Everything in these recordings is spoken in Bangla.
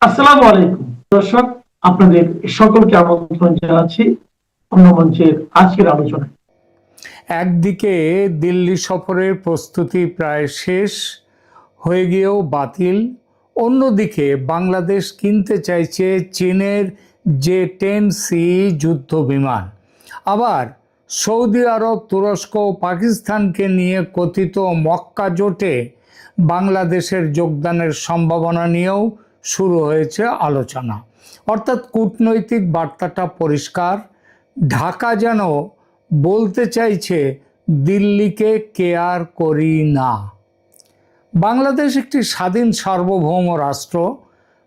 আসসালামু আলাইকুম দর্শক, আপনাদের সকলকে আমন্ত্রণ জানাচ্ছি অন্য মঞ্চের আজকের আলোচনায়। একদিকে দিল্লি সফরের প্রস্তুতি প্রায় শেষ হয়ে গিয়েও বাতিল, অন্যদিকে বাংলাদেশ কিনতে চাইছে চীনের J-10C যুদ্ধ বিমান। আবার সৌদি আরব, তুরস্ক ও পাকিস্তানকে নিয়ে কথিত মক্কা জোটে বাংলাদেশের যোগদানের সম্ভাবনা নিয়েও শুরু হয়েছে আলোচনা। অর্থাৎ কূটনৈতিক বার্তাটা পরিষ্কার, ঢাকা যেন বলতে চাইছে দিল্লিকে কেয়ার করি না। বাংলাদেশ একটি স্বাধীন সার্বভৌম রাষ্ট্র,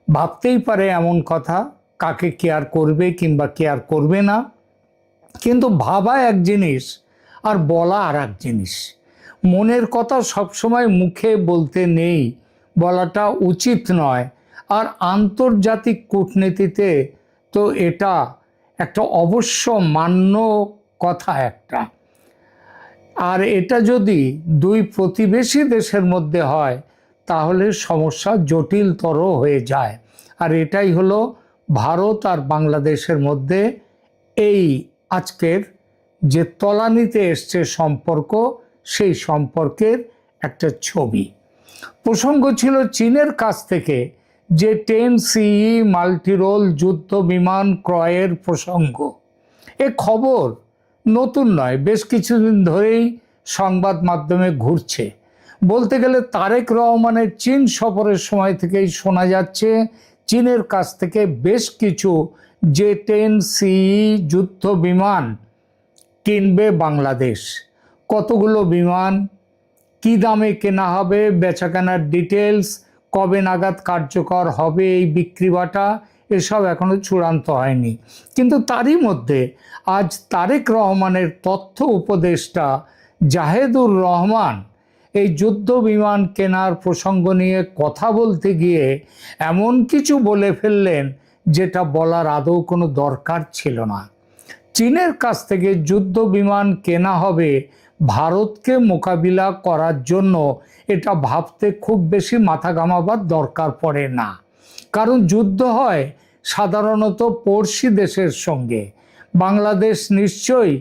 ভাবতেই পারে এমন কথা, কাকে কেয়ার করবে কিংবা কেয়ার করবে না। কিন্তু ভাবা এক জিনিস আর বলা আর এক জিনিস। মনের কথা সবসময় মুখে বলতে নেই, বলাটা উচিত নয়। আর আন্তর্জাতিক কূটনীতিতে তো এটা একটা অবশ্য মান্য কথা একটা। আর এটা যদি দুই প্রতিবেশী দেশের মধ্যে হয় তাহলে সমস্যা জটিলতর হয়ে যায়। আর এটাই হলো ভারত আর বাংলাদেশের মধ্যে এই আজকের যে তলানিতে এসছে সম্পর্ক, সেই সম্পর্কের একটা ছবি। প্রসঙ্গ ছিল চীনের কাছ থেকে J-10C মাল্টিরোল যুদ্ধ বিমান ক্রয়ের প্রসঙ্গ। এ খবর নতুন নয়, বেশ কিছুদিন ধরেই সংবাদ মাধ্যমে ঘুরছে। বলতে গেলে তারেক রহমানের চীন সফরের সময় থেকেই শোনা যাচ্ছে চীনের কাছ থেকে বেশ কিছু J-10C যুদ্ধ বিমান কিনবে বাংলাদেশ। কতগুলো বিমান, কি দামে কেনা হবে, বেচাকেনার ডিটেলস, কবে নাগাদ কার্যকর হবে এই বিক্রি বাটা, এসব এখনো চূড়ান্ত হয়নি। কিন্তু তারই মধ্যে আজ তারেক রহমানের তথ্য উপদেষ্টা জাহেদুর রহমান এই যুদ্ধ বিমান কেনার প্রসঙ্গ নিয়ে কথা বলতে গিয়ে এমন কিছু বলে ফেললেন যেটা বলার আদৌ কোনো দরকার ছিল না। চীনের কাছ থেকে যুদ্ধ বিমান কেনা হবে ভারতকে মোকাবিলা করার জন্য, এটা ভাবতে খুব বেশি মাথা ঘামাবার দরকার পড়ে না। কারণ যুদ্ধ হয় সাধারণত পড়শি দেশের সঙ্গে। বাংলাদেশ নিশ্চয়ই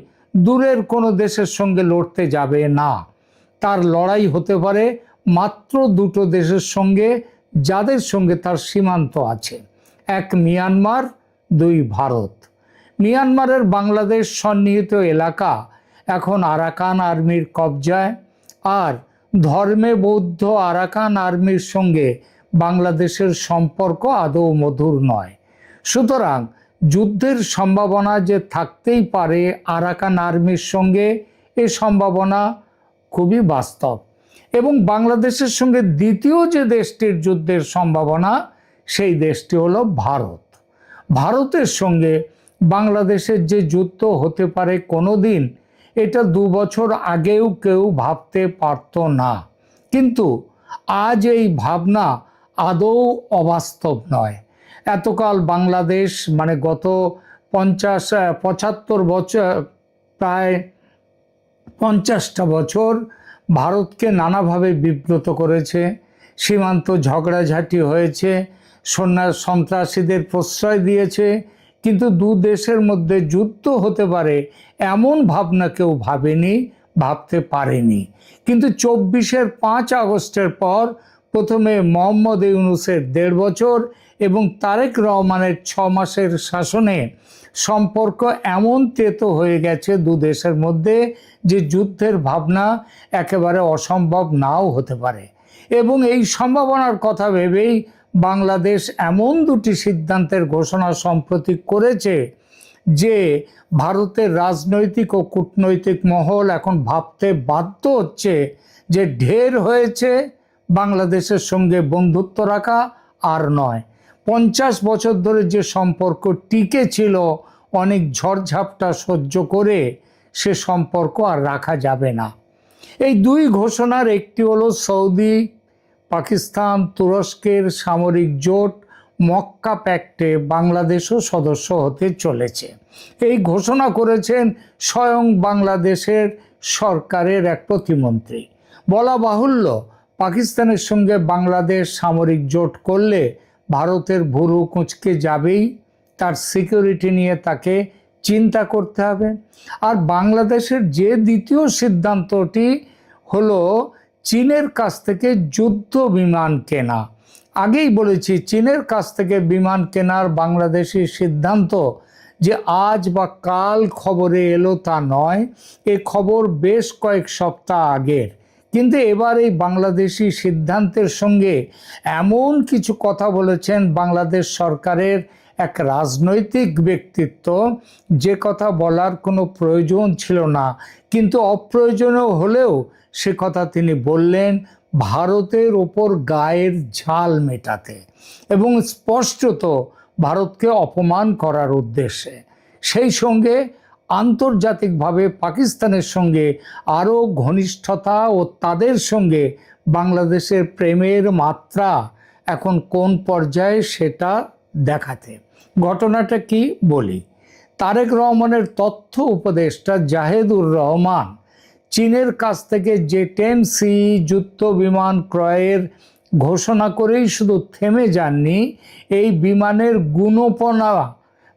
দূরের কোনো দেশের সঙ্গে লড়তে যাবে না। তার লড়াই হতে পারে মাত্র দুটো দেশের সঙ্গে, যাদের সঙ্গে তার সীমান্ত আছে, এক মিয়ানমার, দুই ভারত। মিয়ানমারের বাংলাদেশ সন্নিহিত এলাকা এখন আরাকান আর্মির কবজায়, আর ধর্মে বৌদ্ধ আরাকান আর্মির সঙ্গে বাংলাদেশের সম্পর্ক আদৌ মধুর নয়। সুতরাং যুদ্ধের সম্ভাবনা যে থাকতেই পারে আরাকান আর্মির সঙ্গে, এ সম্ভাবনা খুবই বাস্তব। এবং বাংলাদেশের সঙ্গে দ্বিতীয় যে দেশটির যুদ্ধের সম্ভাবনা, সেই দেশটি হলো ভারত। ভারতের সঙ্গে বাংলাদেশের যে যুদ্ধ হতে পারে কোনোদিন, এটা 2 বছর আগেও কেউ ভাবতে পারত না। কিন্তু আজ এই ভাবনা আদৌ অবাস্তব নয়। এতকাল বাংলাদেশ, মানে গত 75 বছর, প্রায় 50টা বছর ভারতকে নানাভাবে বিব্রত করেছে। সীমান্ত ঝগড়াঝাটি হয়েছে, সন্ত্রাসীদের প্রশ্রয় দিয়েছে। কিন্তু দু দেশের মধ্যে যুদ্ধ হতে পারে এমন ভাবনা কেউ ভাবেনি, ভাবতে পারেনি। কিন্তু 24-এর 5 আগস্টের পর প্রথমে মোহাম্মদ ইউনূসের 1.5 বছর এবং তারেক রহমানের 6 মাসের শাসনে সম্পর্ক এমন তেতো হয়ে গেছে দু দেশের মধ্যে যে যুদ্ধের ভাবনা একেবারে অসম্ভব নাও হতে পারে। এবং এই সম্ভাবনার কথা ভেবেই বাংলাদেশ এমন দুটি সিদ্ধান্তের ঘোষণা সম্প্রতি করেছে যে ভারতের রাজনৈতিক ও কূটনৈতিক মহল এখন ভাবতে বাধ্য হচ্ছে যে ঢের হয়েছে, বাংলাদেশের সঙ্গে বন্ধুত্ব রাখা আর নয়। 50 বছর ধরে যে সম্পর্ক টিকে ছিল অনেক ঝড়ঝাপটা সহ্য করে, সে সম্পর্ক আর রাখা যাবে না। এই দুই ঘোষণার একটি হলো সৌদি, পাকিস্তান, তুরস্কের সামরিক জোট মক্কা প্যাক্টে বাংলাদেশও সদস্য হতে চলেছে। এই ঘোষণা করেছেন স্বয়ং বাংলাদেশের সরকারের এক প্রতিমন্ত্রী। বলা বাহুল্য, পাকিস্তানের সঙ্গে বাংলাদেশ সামরিক জোট করলে ভারতের ভুরু কুঁচকে যাবেই, তার সিকিউরিটি নিয়ে তাকে চিন্তা করতে হবে। আর বাংলাদেশের যে দ্বিতীয় সিদ্ধান্তটি হলো চীনের কাছ থেকে যুদ্ধ বিমান কেনা। আগেই বলেছি, চীনের কাছ থেকে বিমান কেনার বাংলাদেশি সিদ্ধান্ত যে আজ বা কাল খবরে এলো তা নয়, এ খবর বেশ কয়েক সপ্তাহ আগের। কিন্তু এবার এই বাংলাদেশি সিদ্ধান্তের সঙ্গে এমন কিছু কথা বলেছেন বাংলাদেশ সরকারের এক রাজনৈতিক ব্যক্তিত্ব, যে কথা বলার কোনো প্রয়োজন ছিল না, কিন্তু অপ্রয়োজনীয় হলেও সে কথা তিনি বললেন ভারতের ওপর গায়ের ঝাল মেটাতে এবং স্পষ্টত ভারতকে অপমান করার উদ্দেশ্যে। সেই সঙ্গে আন্তর্জাতিকভাবে পাকিস্তানের সঙ্গে আরও ঘনিষ্ঠতা ও তাদের সঙ্গে বাংলাদেশের প্রেমের মাত্রা এখন কোন পর্যায়ে সেটা দেখাতে। ঘটনাটা কি বলি। তারেক রহমানের তথ্য উপদেষ্টা জাহেদুর রহমান চীনের কাছ থেকে J-10C যুদ্ধ বিমান ক্রয়ের ঘোষণা করেই শুধু থেমে যাননি, এই বিমানের গুণপনা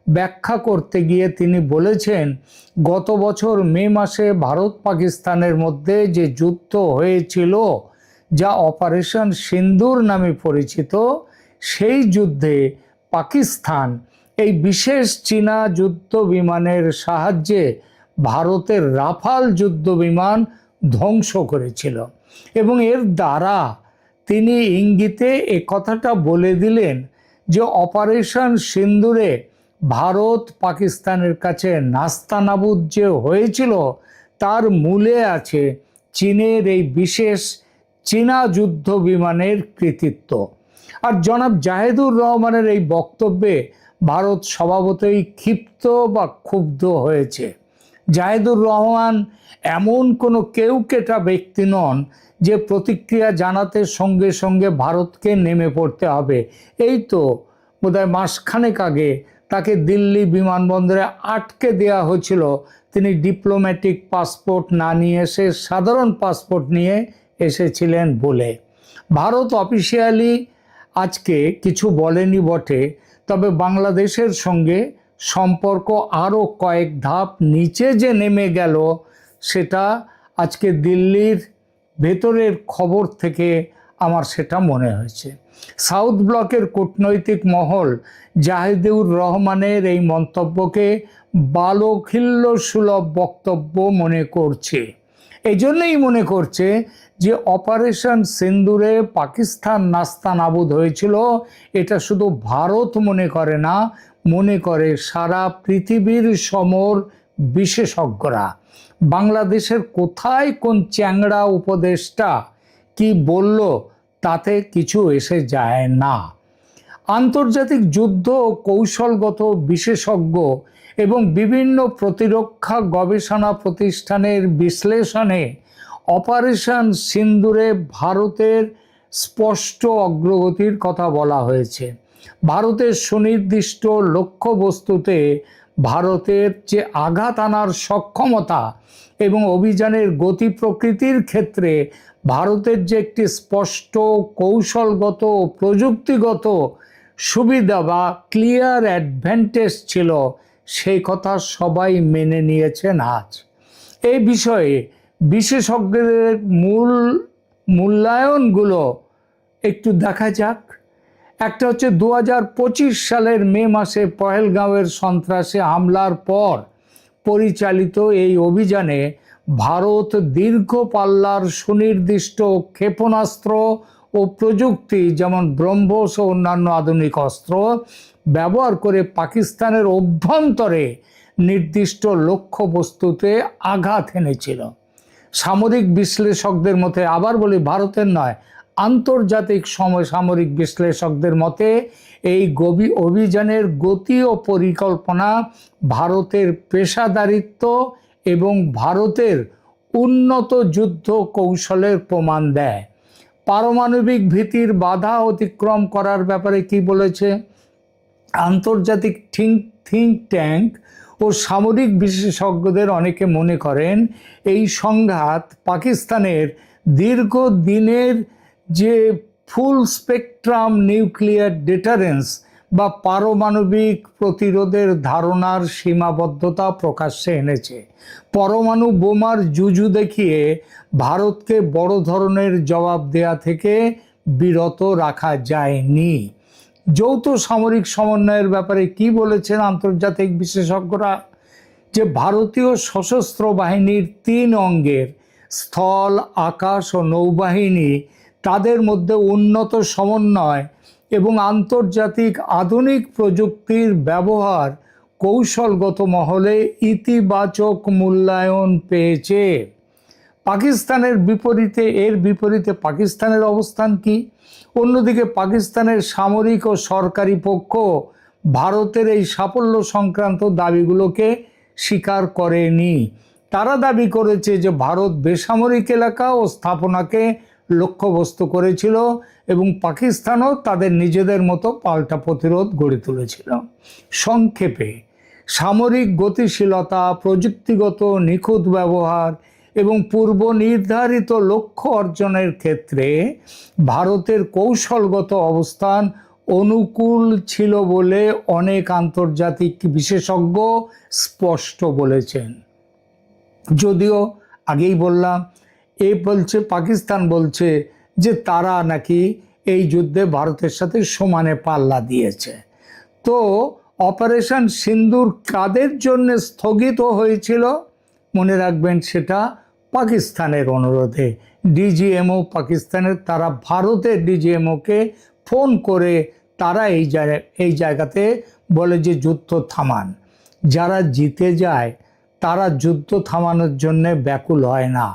ব্যাখ্যা করতে গিয়ে তিনি বলেছেন, গত বছর মে মাসে ভারত পাকিস্তানের মধ্যে যে যুদ্ধ হয়েছিল, যা অপারেশন সিন্দুর নামে পরিচিত, সেই যুদ্ধে পাকিস্তান এই বিশেষ চীনা যুদ্ধ বিমানের সাহায্যে ভারতের রাফাল যুদ্ধ বিমান ধ্বংস করেছিল। এবং এর দ্বারা তিনি ইঙ্গিতে এ কথাটা বলে দিলেন যে অপারেশন সিন্দুরে ভারত পাকিস্তানের কাছে নাস্তানাবুদ যে হয়েছিল, তার মূলে আছে চীনের এই বিশেষ চীনা যুদ্ধ বিমানের কৃতিত্ব। আর জনাব জাহেদুর রহমানের এই বক্তব্যে ভারত স্বভাবতই ক্ষিপ্ত বা ক্ষুব্ধ হয়েছে। জাহেদুর রহমান এমন কোনো কেউকেটা ব্যক্তি নন যে প্রতিক্রিয়া জানাতে সঙ্গে সঙ্গে ভারতকে নেমে পড়তে হবে। এই তো বোধহয় মাসখানেক আগে তাকে দিল্লি বিমানবন্দরে আটকে দেওয়া হয়েছিল, তিনি ডিপ্লোম্যাটিক পাসপোর্ট না নিয়ে এসে সাধারণ পাসপোর্ট নিয়ে এসেছিলেন বলে। ভারত অফিসিয়ালি আজকে কিছু বলেনি বটে, তবে বাংলাদেশের সঙ্গে সম্পর্ক আরও কয়েক ধাপ নিচে যে নেমে গেল, সেটা আজকে দিল্লির ভেতরের খবর থেকে আমার সেটা মনে হয়েছে। সাউথ ব্লকের কূটনৈতিক মহল জাহেদুর রহমানের এই মন্তব্যকে বালখিল্য সুলভ বক্তব্য মনে করছে। এই জন্যই মনে করছে যে অপারেশন সিন্দুরে পাকিস্তান নাস্তানাবুদ হয়েছিল, এটা শুধু ভারত মনে করে না, মনে করে সারা পৃথিবীর সমর বিশেষজ্ঞরা। বাংলাদেশের কোথায় কোন চ্যাংড়া উপদেষ্টা কি বলল তাতে কিছু এসে যায় না। আন্তর্জাতিক যুদ্ধ ও কৌশলগত বিশেষজ্ঞ এবং বিভিন্ন প্রতিরক্ষা গবেষণা প্রতিষ্ঠানের বিশ্লেষণে অপারেশন সিন্দুরে ভারতের স্পষ্ট অগ্রগতির কথা বলা হয়েছে। ভারতের সুনির্দিষ্ট লক্ষ্যবস্তুতে ভারতের যে আঘাত আনার সক্ষমতা এবং অভিযানের গতি প্রকৃতির ক্ষেত্রে ভারতের যে একটি স্পষ্ট কৌশলগত ও প্রযুক্তিগত সুবিধা বা ক্লিয়ার অ্যাডভান্টেজ ছিল, সেই কথা সবাই মেনে নিয়েছেন আজ। এই বিষয়ে বিশেষজ্ঞদের মূল্যায়নগুলো একটু দেখা যাক। একটা হচ্ছে 2025 সালের মে মাসে পহেলগাঁওয়ের সন্ত্রাসী হামলার পর পরিচালিত এই অভিযানে ভারত দীর্ঘ পাল্লার সুনির্দিষ্ট ক্ষেপণাস্ত্র ও প্রযুক্তি যেমন ব্রহ্মস ও অন্যান্য আধুনিক অস্ত্র ব্যবহার করে পাকিস্তানের অভ্যন্তরে নির্দিষ্ট লক্ষ্যবস্তুতে আঘাত এনেছিল। সামরিক বিশ্লেষকদের মতে, আবার বলি ভারতের নয়, আন্তর্জাতিক সামরিক বিশ্লেষকদের মতে এই অভিযানের গতি ও পরিকল্পনা ভারতের পেশাদারিত্ব এবং ভারতের উন্নত যুদ্ধ কৌশলের প্রমাণ দেয়। পারমাণবিক ভীতির বাধা অতিক্রম করার ব্যাপারে কি বলেছে? আন্তর্জাতিক থিঙ্ক ট্যাঙ্ক ও সামরিক বিশেষজ্ঞদের অনেকে মনে করেন এই সংঘাত পাকিস্তানের দীর্ঘদিনের যে ফুল স্পেকট্রাম নিউক্লিয়ার ডিটারেন্স বা পারমাণবিক প্রতিরোধের ধারণার সীমাবদ্ধতা প্রকাশ্যে এনেছে। পরমাণু বোমার জুজু দেখিয়ে ভারতকে বড় ধরনের জবাব দেয়া থেকে বিরত রাখা যায়নি। যৌথ সামরিক সমন্বয়ের ব্যাপারে কি বলেছেন আন্তর্জাতিক বিশেষজ্ঞরা? যে ভারতীয় সশস্ত্র বাহিনীর 3 অঙ্গের স্থল, আকাশ ও নৌবাহিনী, তাদের মধ্যে উন্নত সমন্বয় এবং আন্তর্জাতিক আধুনিক প্রযুক্তির ব্যবহার কৌশলগত মহলে ইতিবাচক মূল্যায়ন পেয়েছে। পাকিস্তানের বিপরীতে পাকিস্তানের অবস্থান কি? অন্যদিকে পাকিস্তানের সামরিক ও সরকারি পক্ষ ভারতের এই সাফল্য সংক্রান্ত দাবিগুলোকে স্বীকার করেনি। তারা দাবি করেছে যে ভারত বেসামরিক এলাকা ও স্থাপনাকে লক্ষ্যবস্তু করেছিল এবং পাকিস্তানও তাদের নিজেদের মতো পাল্টা প্রতিরোধ গড়ে তুলেছিল। সংক্ষেপে, সামরিক গতিশীলতা, প্রযুক্তিগত নিখুঁত ব্যবহার এবং পূর্ব নির্ধারিত লক্ষ্য অর্জনের ক্ষেত্রে ভারতের কৌশলগত অবস্থান অনুকূল ছিল বলে অনেক আন্তর্জাতিক বিশেষজ্ঞ স্পষ্ট বলেছেন। যদিও আগেই বললাম, পাকিস্তান বলছে যে তারা নাকি এই যুদ্ধে ভারতের সাথে সমানে পাল্লা দিয়েছে। তো অপারেশন সিন্দুর কাদের জন্য স্থগিত হয়েছিল? মনে রাখবেন, সেটা পাকিস্তানের অনুরোধে। ডিজিএমও পাকিস্তানের, তারা ভারতের ডিজিএমওকে ফোন করে তারা এই জায়গাতে বলে যে যুদ্ধ থামান। যারা জিতে যায় তারা যুদ্ধ থামানোর জন্য ব্যাকুল হয় না।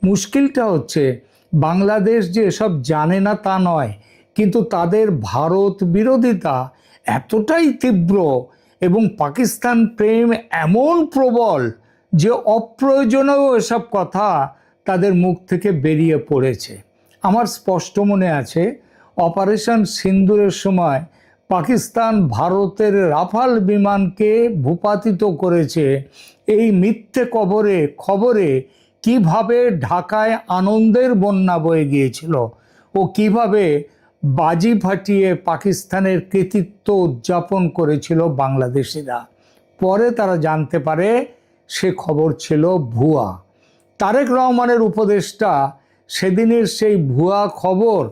মুশকিলটা হচ্ছে বাংলাদেশ যে এসব জানে না তা নয়, কিন্তু তাদের ভারত বিরোধিতা এতটাই তীব্র এবং পাকিস্তান প্রেম এমন প্রবল যে অপ্রয়োজনীয় এসব কথা তাদের মুখ থেকে বেরিয়ে পড়েছে। আমার স্পষ্ট মনে আছে, অপারেশন সিন্দুরের সময় পাকিস্তান ভারতের রাফাল বিমানকে ভূপাতিত করেছে। এই মিথ্যে খবরে কিভাবে ঢাকায় আনন্দের বন্যা বয়ে গিয়েছিল ও কিভাবে বাজি ফাটিয়ে পাকিস্তানের কৃতিত্ব উদযাপন করেছিল বাংলাদেশিরা। পরে তারা জানতে পারে সে খবর ছিল ভুয়া। তারেক রহমানের উপদেষ্টা সেদিনের সেই ভুয়া খবর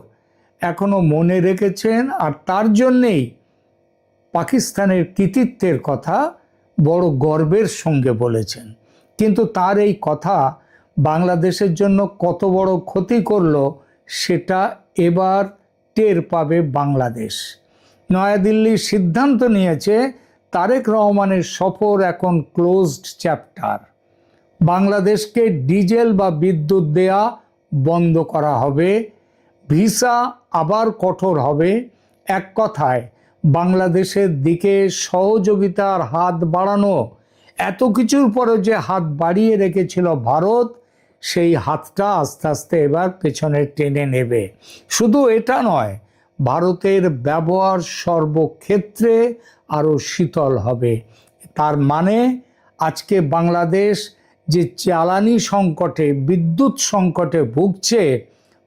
এখনো মনে রেখেছেন, আর তার জন্যেই পাকিস্তানের কৃতিত্বের কথা বড় গর্বের সঙ্গে বলেছেন। কিন্তু তার এই কথা বাংলাদেশের জন্য কত বড় ক্ষতি করলো সেটা এবার টের পাবে বাংলাদেশ। নয়াদিল্লি সিদ্ধান্ত নিয়েছে তারেক রহমানের সফর এখন ক্লোজড চ্যাপ্টার। বাংলাদেশকে ডিজেল বা বিদ্যুৎ দেয়া বন্ধ করা হবে, ভিসা আবার কঠোর হবে। এক কথায়, বাংলাদেশের দিকে সহযোগিতার হাত বাড়ানো। এত কিছুর পরে যে হাত বাড়িয়ে রেখেছিল ভারত, সেই হাতটা আস্তে আস্তে এবার পেছনে টেনে নেবে। শুধু এটা নয়, ভারতের ব্যবহার সর্বক্ষেত্রে আরও শীতল হবে। তার মানে আজকে বাংলাদেশ যে জ্বালানি সংকটে, বিদ্যুৎ সংকটে ভুগছে,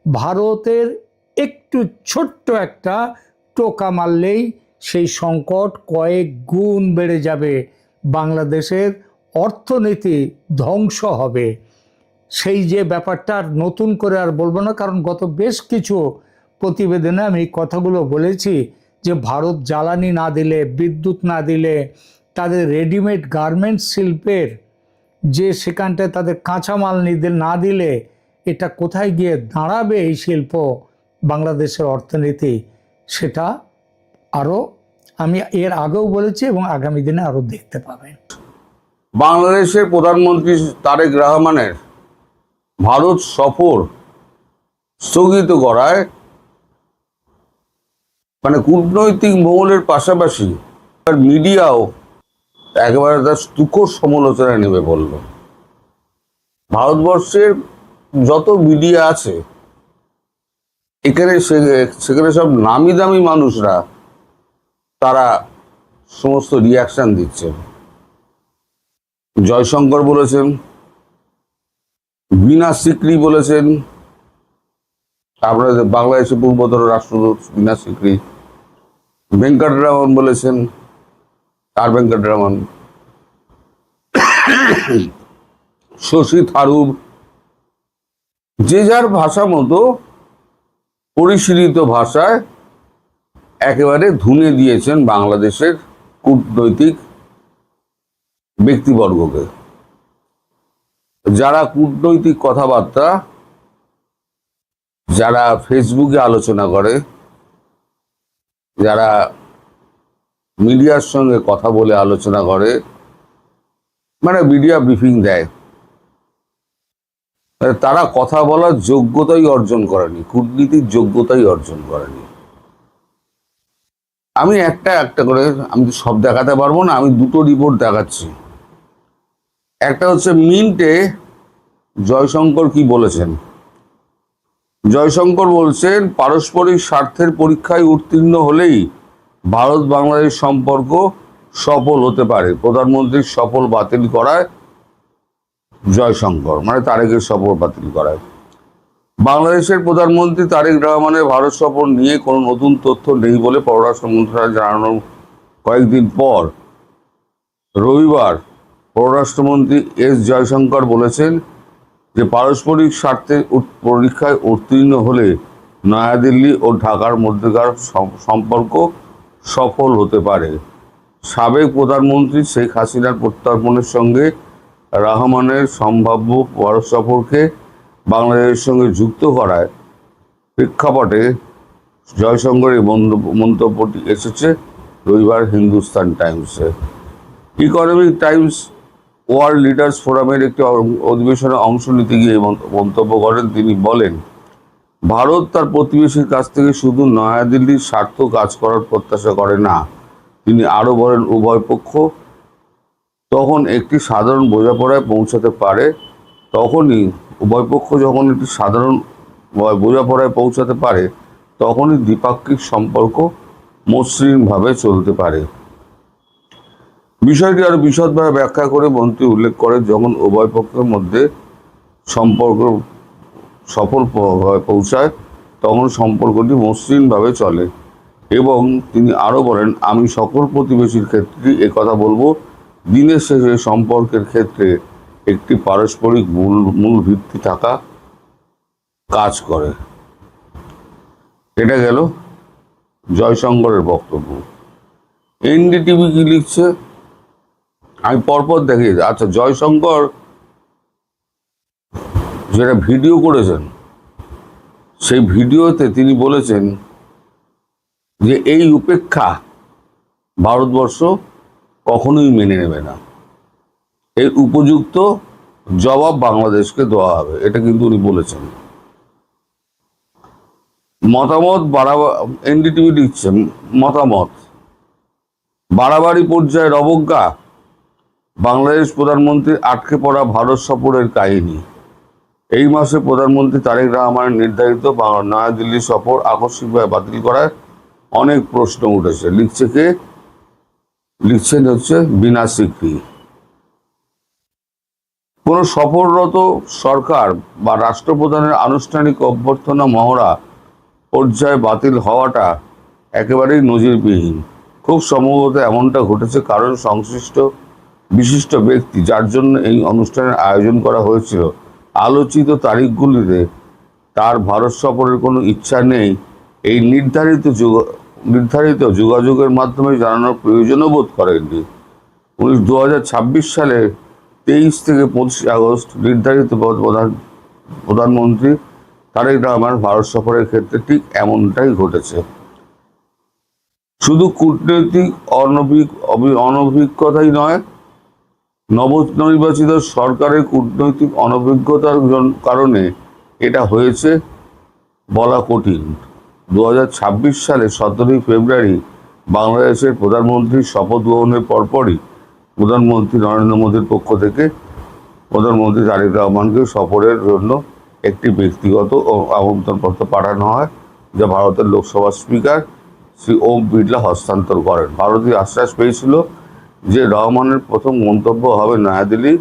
ভারতের একটু ছোট্ট একটা টোকা মারলেই সেই সংকট কয়েক গুণ বেড়ে যাবে। বাংলাদেশের অর্থনীতি ধ্বংস হবে। সেই যে ব্যাপারটা নতুন করে আর বলবো না, কারণ গত বেশ কিছু প্রতিবেদনে আমি এই কথাগুলো বলেছি যে ভারত জ্বালানি না দিলে, বিদ্যুৎ না দিলে, তাদের রেডিমেড গার্মেন্টস শিল্পের যে সেখানটায় তাদের কাঁচামাল না দিলে এটা কোথায় গিয়ে দাঁড়াবে এই শিল্প, বাংলাদেশের অর্থনীতি, সেটা আরও আমি এর আগেও বলেছি এবং আগামী দিনে আরও দেখতে পাবেন। বাংলাদেশের প্রধানমন্ত্রী তারেক রহমানের ভারত সফর স্থগিত করায় কূটনৈতিক মহলের পাশাপাশি মিডিয়াও একেবারে তার তুখোর সমালোচনা নেমে পড়ল। ভারতবর্ষের যত মিডিয়া আছে সেখানে সব নামি দামি মানুষরা তারা সমস্ত রিয়াকশন দিচ্ছেন। জয়শঙ্কর বলেছেন, বীণা সিকরি বলেছেন, আপনাদের বাংলাদেশের পূর্বতন রাষ্ট্রদূত বিনা সিকরি, ভেঙ্কটরামন বলেছেন, আর ভেঙ্কটরামন, শশী থারুর, যে যার ভাষা মতো পরিশীলিত ভাষায় একেবারে ধুনে দিয়েছেন বাংলাদেশের কূটনৈতিক ব্যক্তিবর্গকে। যারা কূটনৈতিক কথাবার্তা, যারা ফেসবুকে আলোচনা করে, যারা মিডিয়ার সঙ্গে কথা বলে আলোচনা করে, মানে মিডিয়া ব্রিফিং দেয়, তারা কথা বলার যোগ্যতাই অর্জন করেনি, কূটনীতির যোগ্যতাই অর্জন করেনি। আমি একটা একটা করে, আমি তো সব দেখাতে পারবো না, আমি দুটো রিপোর্ট দেখাচ্ছি। একটা হচ্ছে মিন্টে জয়শঙ্কর কি বলেছেন। জয়শঙ্কর বলছেন, পারস্পরিক স্বার্থের পরীক্ষায় উত্তীর্ণ হলেই ভারত বাংলাদেশ সম্পর্ক সফল হতে পারে। প্রধানমন্ত্রীর সফল বাতিল করায় জয়শঙ্কর, মানে তারেকের সফর বাতিল করায়। বাংলাদেশের প্রধানমন্ত্রী তারেক রহমানের ভারত সফর নিয়ে কোনো নতুন তথ্য নেই বলে পররাষ্ট্র মন্ত্রণালয় জানানোর কয়েকদিন পর রবিবার পররাষ্ট্রমন্ত্রী এস জয়শঙ্কর বলেছেন যে পারস্পরিক স্বার্থের পরীক্ষায় উত্তীর্ণ হলে নয়াদিল্লি ও ঢাকার মধ্যকার সম্পর্ক সফল হতে পারে। সাবেক প্রধানমন্ত্রী শেখ হাসিনার প্রত্যর্পণের সঙ্গে রহমানের সম্ভাব্য ভারত সফরকে বাংলাদেশের সঙ্গে যুক্ত করায় প্রেক্ষাপটে জয়শঙ্করের মন্তব্যটি এসেছে রবিবার হিন্দুস্তান টাইমসে। ইকোনমিক টাইমস ওয়ার্ল্ড লিডার্স ফোরামের একটি অধিবেশনে অংশ নিতে গিয়ে মন্তব্য করেন। তিনি বলেন, ভারত তার প্রতিবেশীর কাছ থেকে শুধু নয়াদিল্লির স্বার্থ কাজ করার প্রত্যাশা করে না। তিনি আরও বলেন, উভয় পক্ষ তখন একটি সাধারণ বোঝাপড়ায় পৌঁছাতে পারে, তখনই উভয় পক্ষ যখন একটি সাধারণ বোঝাপড়ায় পৌঁছাতে পারে তখনই দ্বিপাক্ষিক সম্পর্ক মসৃণভাবে চলতে পারে। বিষয়টি আরো বিশদভাবে ব্যাখ্যা করে মন্ত্রী উল্লেখ করেন, যখন উভয় পক্ষের মধ্যে সম্পর্ক সফল পৌঁছায় তখন সম্পর্কটি মসৃণভাবে চলে। এবং তিনি আরো বলেন, আমি সকল প্রতিবেশীর ক্ষেত্রে একথা বলবো, দিনের শেষে সম্পর্কের ক্ষেত্রে একটি পারস্পরিক মূল ভিত্তি থাকা কাজ করে। এটা গেল জয়শঙ্করের বক্তব্য। এনডিটিভি কি লিখছে আমি পরপর দেখি। আচ্ছা, জয়শঙ্কর যেটা ভিডিও করেছেন সেই ভিডিওতে তিনি বলেছেন যে এই উপেক্ষা ভারতবর্ষ কখনোই মেনে নেবে না, এই উপযুক্ত জবাব বাংলাদেশকে দেওয়া হবে, এটা কিন্তু উনি বলেছেন। মতামত এনডিটিভি লিখছে, মতামত বাড়াবাড়ি পর্যায়ের অবজ্ঞা, বাংলাদেশ প্রধানমন্ত্রীর আটকে পড়া ভারত সফরের কাহিনী। এই মাসে প্রধানমন্ত্রী তারেক রহমানের নির্ধারিত নয়াদিল্লি সফর আকস্মিকভাবে বাতিল করায় অনেক প্রশ্ন উঠেছে। লিখছে কে? লিখছেন হচ্ছে বিনা সিকরি। কোনো সফররত সরকার বা রাষ্ট্রপ্রধানের আনুষ্ঠানিক অভ্যর্থনা মহড়া পর্যায়ে বাতিল হওয়াটা একেবারেই নজিরবিহীন। খুব সম্ভবত এমনটা ঘটেছে কারণ সংশ্লিষ্ট বিশিষ্ট ব্যক্তি যার জন্য এই অনুষ্ঠানের আয়োজন করা হয়েছিল আলোচিত তারিখগুলিতে তার ভারত সফরের কোনো ইচ্ছা নেই, এই নির্ধারিত যোগাযোগের মাধ্যমে জানানোর প্রয়োজনও বোধ করেননি। 2026 সালে 23 থেকে 25 আগস্ট নির্ধারিত প্রধানমন্ত্রী তারেক রহমান ভারত সফরের ক্ষেত্রে ঠিক এমনটাই ঘটেছে। শুধু কূটনৈতিক অনভিজ্ঞতাই নয়, নবনির্বাচিত সরকারের কূটনৈতিক অনভিজ্ঞতার কারণে এটা হয়েছে বলা কঠিন। 2026 সালে 17 ফেব্রুয়ারি বাংলাদেশের প্রধানমন্ত্রীর শপথ গ্রহণের পরপরই প্রধানমন্ত্রী নরেন্দ্র মোদীর পক্ষ থেকে প্রধানমন্ত্রী তারেক রহমানকে সফরের জন্য একটি ব্যক্তিগত আমন্ত্রণপত্র পাঠানো হয়, যা ভারতের লোকসভা স্পিকার শ্রী ওম বিড়লা হস্তান্তর করেন। ভারতীয় আশ্বাস পেয়েছিল যে রহমানের প্রথম মন্তব্য হবে নয়াদিল্লি,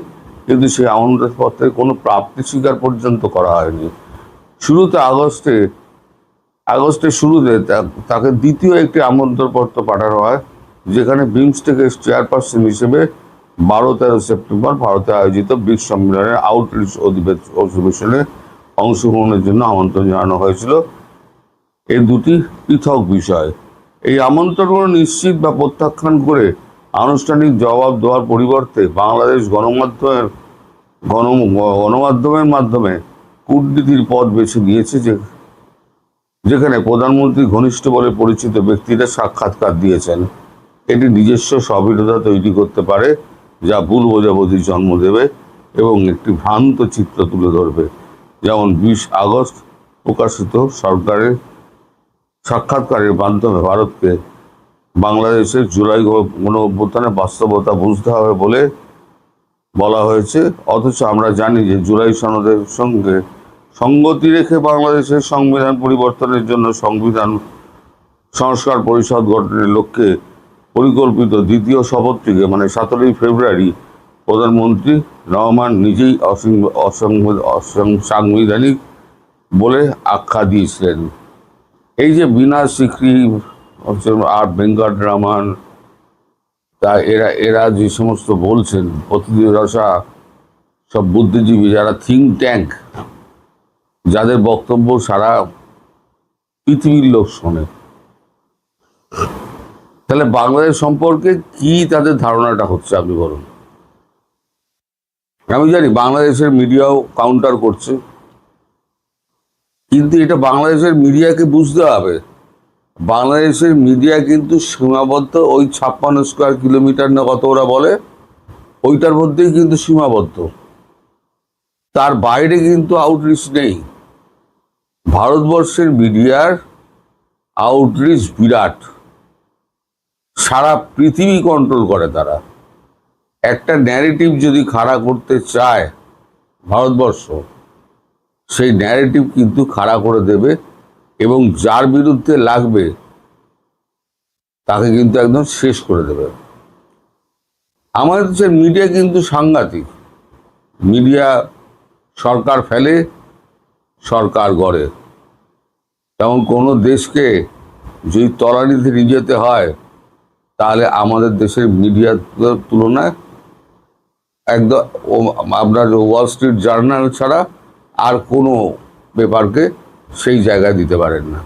কিন্তু সেই আমন্ত্রণপত্রের কোনো প্রাপ্তি স্বীকার পর্যন্ত করা হয়নি। শুরুতে আগস্টে আগস্টের শুরুতে তাকে দ্বিতীয় একটি আমন্ত্রণপত্র পাঠানো হয়, যেখানে বিমস্টেকের চেয়ারপারসন হিসেবে 12-13 সেপ্টেম্বর ভারতে আয়োজিত ব্রিক্স সম্মেলনের আউটরিচ অধিবেশনে অংশগ্রহণের জন্য আমন্ত্রণ জানানো হয়েছিল। এই দুটি পৃথক বিষয়। এই আমন্ত্রণ নিশ্চিত বা প্রত্যাখ্যান করে আনুষ্ঠানিক জবাব দেওয়ার পরিবর্তে বাংলাদেশ গণমাধ্যমের মাধ্যমে কূটনীতির পথ বেছে নিয়েছে, যেখানে প্রধানমন্ত্রী ঘনিষ্ঠ বলে পরিচিত ব্যক্তিরা সাক্ষাৎকার দিয়েছেন। এটি নিজস্ব স্ববিরোধা তৈরি করতে পারে, যা ভুল বোঝাবুঝির জন্ম দেবে এবং একটি ভ্রান্ত চিত্র তুলে ধরবে। যেমন 20 আগস্ট প্রকাশিত সরকারের সাক্ষাৎকারের মাধ্যমে ভারতকে বাংলাদেশের জুলাই গণঅভ্যুত্থানের বাস্তবতা বুঝতে হবে বলে বলা হয়েছে, অথচ আমরা জানি যে জুলাই সনদের সঙ্গে সঙ্গতি রেখে বাংলাদেশের সংবিধান পরিবর্তনের জন্য সংবিধান সংস্কার পরিষদ গঠনের লক্ষ্যে পরিকল্পিত দ্বিতীয় শপথটিকে 17 ফেব্রুয়ারি প্রধানমন্ত্রী রহমান নিজেই অসাংবিধানিক বলে আখ্যা দিয়েছিলেন। এই যে বিনা সিকরি আর ভেঙ্কটরামান, তা এরা যে সমস্ত বলছেন, প্রতিদিনসা সব বুদ্ধিজীবী যারা থিঙ্ক ট্যাঙ্ক, যাদের বক্তব্য সারা পৃথিবীর লোক শোনে, তাহলে বাংলাদেশ সম্পর্কে কি তাদের ধারণাটা হচ্ছে আপনি বলুন। আমি জানি বাংলাদেশের মিডিয়াও কাউন্টার করছে, কিন্তু এটা বাংলাদেশের মিডিয়াকে বুঝতে হবে। বাংলাদেশের মিডিয়া কিন্তু সীমাবদ্ধ ওই 56 স্কোয়ার কিলোমিটার না কত ওরা বলে, ওইটার মধ্যেই কিন্তু সীমাবদ্ধ, তার বাইরে কিন্তু আউটরিচ নেই। ভারতবর্ষের মিডিয়ার আউটরিচ বিরাট, সারা পৃথিবী কন্ট্রোল করে তারা। একটা ন্যারেটিভ যদি খাড়া করতে চায় ভারতবর্ষ, সেই ন্যারেটিভ কিন্তু খাড়া করে দেবে এবং যার বিরুদ্ধে লাগবে তাকে কিন্তু একদম শেষ করে দেবে। আমাদের দেশের মিডিয়া কিন্তু সাংঘাতিক। মিডিয়া সরকার ফেলে, সরকার গড়ে। তেমন কোনো দেশকে যদি তলানিতে নিয়ে যেতে হয়, তাহলে আমাদের দেশের মিডিয়ার তুলনায় একদম আপনার ওয়াল স্ট্রিট জার্নাল ছাড়া আর কোনো পেপারকে সেই জায়গায় দিতে পারেন না।